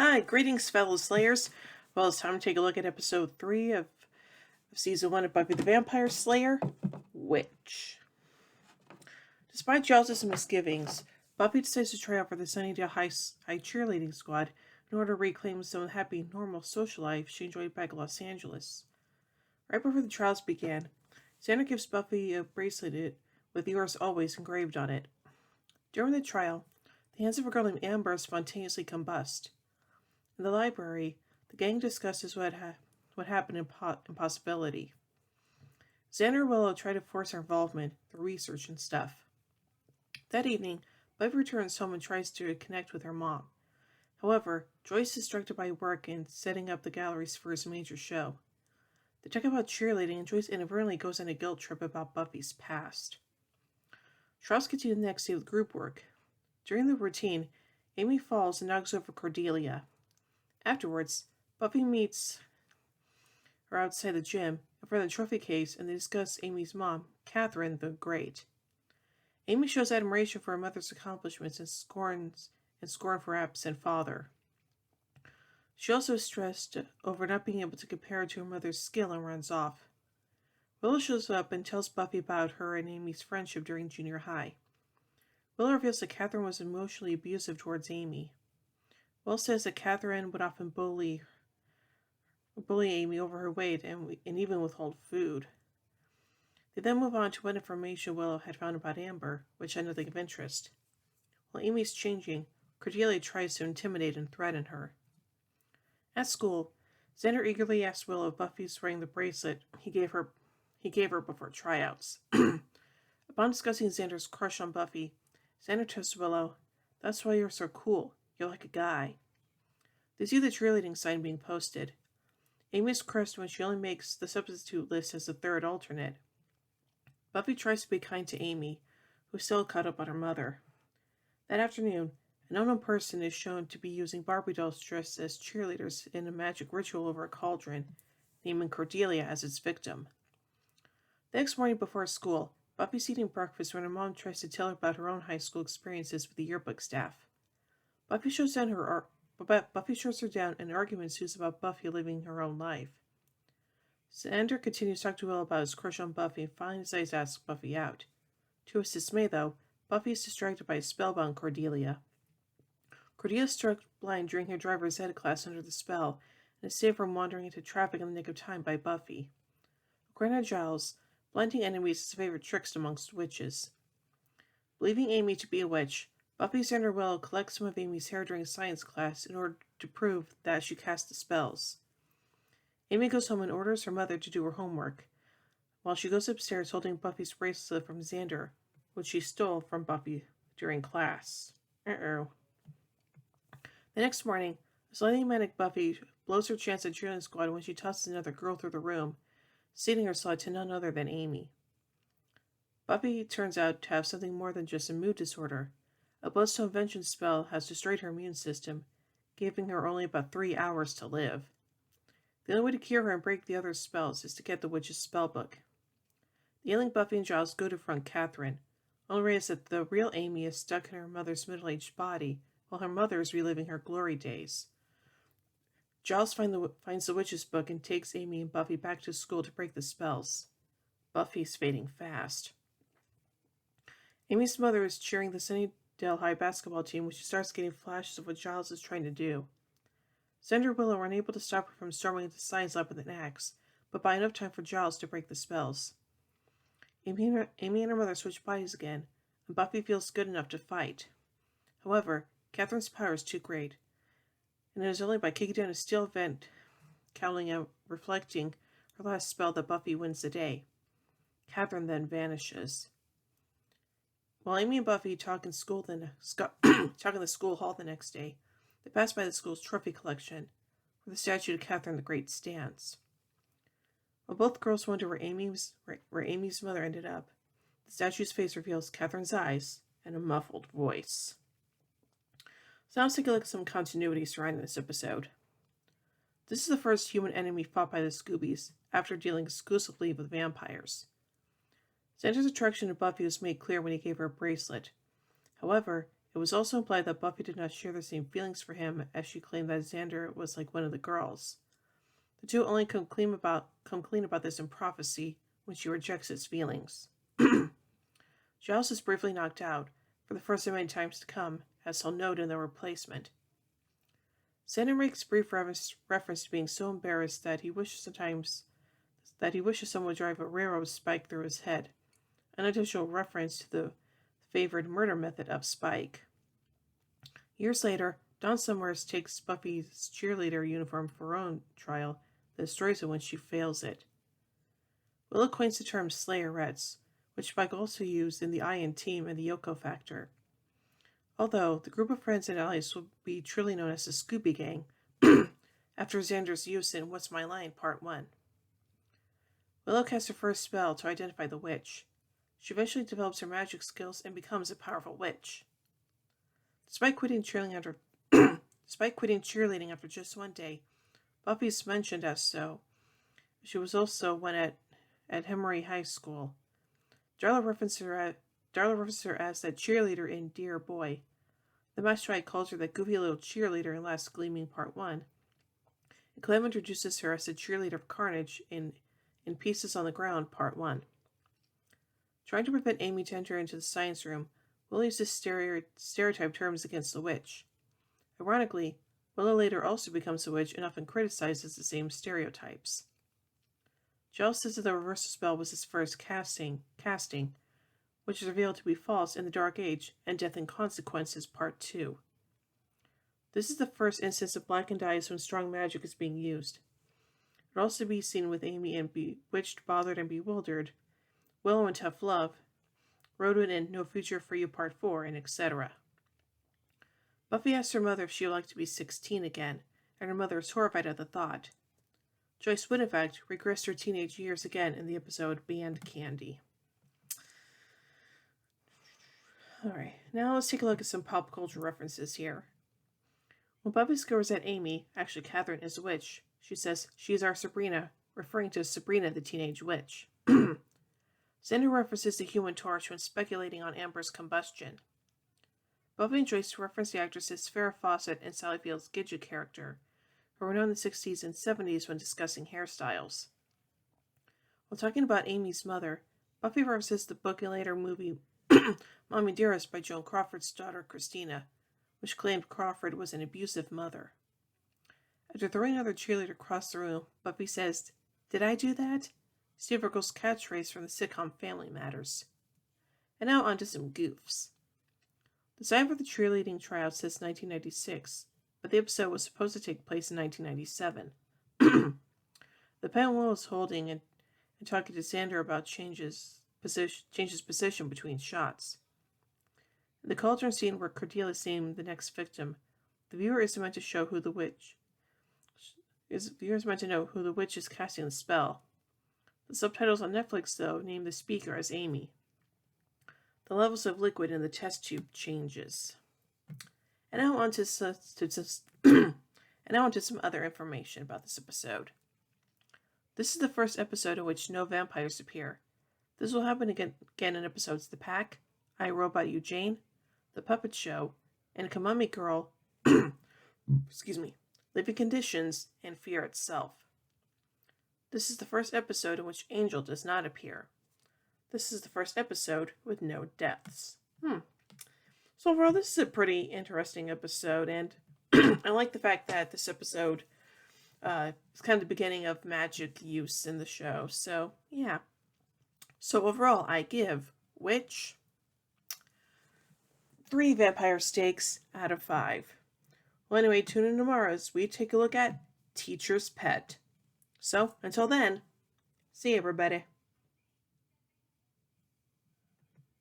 Hi, greetings, fellow Slayers. Well, it's time to take a look at episode 3 of season 1 of Buffy the Vampire Slayer, Witch. Despite Giles' misgivings, Buffy decides to try out for the Sunnydale High cheerleading squad in order to reclaim some of the happy, normal social life she enjoyed back in Los Angeles. Right before the trials began, Xander gives Buffy a bracelet with "Yours Always" engraved on it. During the trial, the hands of a girl named Amber spontaneously combust. In the library, the gang discusses what happened in Impossibility. Xander and Willow try to force her involvement through research and stuff. That evening, Buffy returns home and tries to connect with her mom. However, Joyce is distracted by work and setting up the gallery's first major show. They talk about cheerleading, and Joyce inadvertently goes on a guilt trip about Buffy's past. Trials continue the next day with group work. During the routine, Amy falls and knocks over Cordelia. Afterwards, Buffy meets her outside the gym in front of the trophy case, and they discuss Amy's mom, Catherine the Great. Amy shows admiration for her mother's accomplishments and scorn for her absent father. She also is stressed over not being able to compare to her mother's skill and runs off. Willow shows up and tells Buffy about her and Amy's friendship during junior high. Willow reveals that Catherine was emotionally abusive towards Amy. Will says that Catherine would often bully Amy over her weight and even withhold food. They then move on to what information Willow had found about Amber, which had nothing of interest. While Amy's changing, Cordelia tries to intimidate and threaten her. At school, Xander eagerly asks Willow if Buffy's wearing the bracelet he gave her before tryouts. Upon discussing Xander's crush on Buffy, Xander tells Willow, "That's why you're so cool. You're like a guy." They see the cheerleading sign being posted. Amy is crushed when she only makes the substitute list as the third alternate. Buffy tries to be kind to Amy, who's still caught up on her mother. That afternoon, an unknown person is shown to be using Barbie dolls dressed as cheerleaders in a magic ritual over a cauldron, naming Cordelia as its victim. The next morning before school, Buffy's eating breakfast when her mom tries to tell her about her own high school experiences with the yearbook staff. Buffy shuts her down and an argument ensues about Buffy living her own life. Xander continues to talk to Will about his crush on Buffy and finally decides to ask Buffy out. To his dismay, though, Buffy is distracted by a spellbound Cordelia. Cordelia is struck blind during her driver's ed class under the spell and is saved from wandering into traffic in the nick of time by Buffy. According to Giles, blinding enemies is a favorite trick amongst witches. Believing Amy to be a witch, Buffy, Xander, and Willow collect some of Amy's hair during science class in order to prove that she cast the spells. Amy goes home and orders her mother to do her homework, while she goes upstairs holding Buffy's bracelet from Xander, which she stole from Buffy during class. The next morning, a slightly manic Buffy blows her chance at cheerleading squad when she tosses another girl through the room, ceding her slot to none other than Amy. Buffy turns out to have something more than just a mood disorder. A bloodstone invention spell has destroyed her immune system, giving her only about 3 hours to live. The only way to cure her and break the other spells is to get the witch's spellbook. The ailing Buffy and Giles go to front Catherine, only realize that the real Amy is stuck in her mother's middle-aged body, while her mother is reliving her glory days. Giles finds the witch's book and takes Amy and Buffy back to school to break the spells. Buffy's fading fast. Amy's mother is cheering the Sunnydale High basketball team when she starts getting flashes of what Giles is trying to do. Xander and Willow are unable to stop her from storming into the science lab with an axe, but buy enough time for Giles to break the spells. Amy and her mother switch bodies again, and Buffy feels good enough to fight. However, Catherine's power is too great, and it is only by kicking down a steel vent, cowling out, reflecting her last spell, that Buffy wins the day. Catherine then vanishes. While Amy and Buffy talk in the school hall the next day, they pass by the school's trophy collection, where the statue of Catherine the Great stands. While both girls wonder where Amy's mother ended up, the statue's face reveals Catherine's eyes and a muffled voice. So now let's take a look at some continuity surrounding this episode. This is the first human enemy fought by the Scoobies after dealing exclusively with vampires. Xander's attraction to Buffy was made clear when he gave her a bracelet. However, It was also implied that Buffy did not share the same feelings for him, as she claimed that Xander was like one of the girls. The two only come clean about this in prophecy when she rejects his feelings. Giles is briefly knocked out, for the first of many times to come, as he'll note in the replacement. Xander makes brief reference to being so embarrassed that he wishes someone would drive a railroad spike through his head, an additional reference to the favored murder method of Spike. Years later, Dawn Summers takes Buffy's cheerleader uniform for her own trial, that destroys it when she fails it. Willow coins the term Slayerettes, which Spike also used in the Iron Team and the Yoko Factor. Although the group of friends and allies will be truly known as the Scooby Gang, after Xander's use in What's My Line Part 1. Willow casts her first spell to identify the witch. She eventually develops her magic skills and becomes a powerful witch. Despite quitting cheerleading after just one day, Buffy is mentioned as so. She was also one at Hemery High School. Darla referenced her as that cheerleader in Dear Boy. The Mastermind calls her that goofy little cheerleader in Last Gleaming Part 1. And Clem introduces her as the cheerleader of Carnage in Pieces on the Ground Part 1. Trying to prevent Amy to enter into the science room, Willow uses stereotype terms against the witch. Ironically, Willow later also becomes a witch and often criticizes the same stereotypes. Giles says that the reversal spell was his first casting, which is revealed to be false in The Dark Age and Death and Consequences Part 2. This is the first instance of blackened eyes when strong magic is being used. It will also be seen with Amy in Bewitched, Bothered, and Bewildered, Willow in Tough Love, Rodwin in No Future for You Part 4, and etc. Buffy asks her mother if she would like to be 16 again, and her mother is horrified at the thought. Joyce would, in fact, regress her teenage years again in the episode Band Candy. Alright, now let's take a look at some pop culture references here. When Buffy discovers that Amy, actually Catherine, is a witch, she says, "She's our Sabrina," referring to Sabrina the Teenage Witch. Xander references the Human Torch when speculating on Amber's combustion. Buffy and Joyce reference the actresses Farrah Fawcett and Sally Field's Gidget character, who were known in the 60s and 70s when discussing hairstyles. While talking about Amy's mother, Buffy references the book and later movie Mommy Dearest by Joan Crawford's daughter Christina, which claimed Crawford was an abusive mother. After throwing another cheerleader across the room, Buffy says, "Did I do that?" Steve Urkel's catchphrase from the sitcom Family Matters. And now on to some goofs. The sign for the cheerleading tryout says 1996, but the episode was supposed to take place in 1997. The pen Will is holding and talking to Xander about changes position between shots. In the cauldron scene where Cordelia is named the next victim, the viewer is meant to know who the witch is casting the spell. The subtitles on Netflix, though, name the speaker as Amy. The levels of liquid in the test tube changes. And now on to some other information about this episode. This is the first episode in which no vampires appear. This will happen again in episodes The Pack, I, Robot You Jane, The Puppet Show, and Kamami Girl, Living Conditions, and Fear Itself. This is the first episode in which Angel does not appear. This is the first episode with no deaths. So overall, this is a pretty interesting episode, and I like the fact that this episode is kind of the beginning of magic use in the show. So, yeah. So overall, I give Witch 3 vampire steaks out of 5. Well, anyway, tune in tomorrow as we take a look at Teacher's Pet. So, until then, see you, everybody.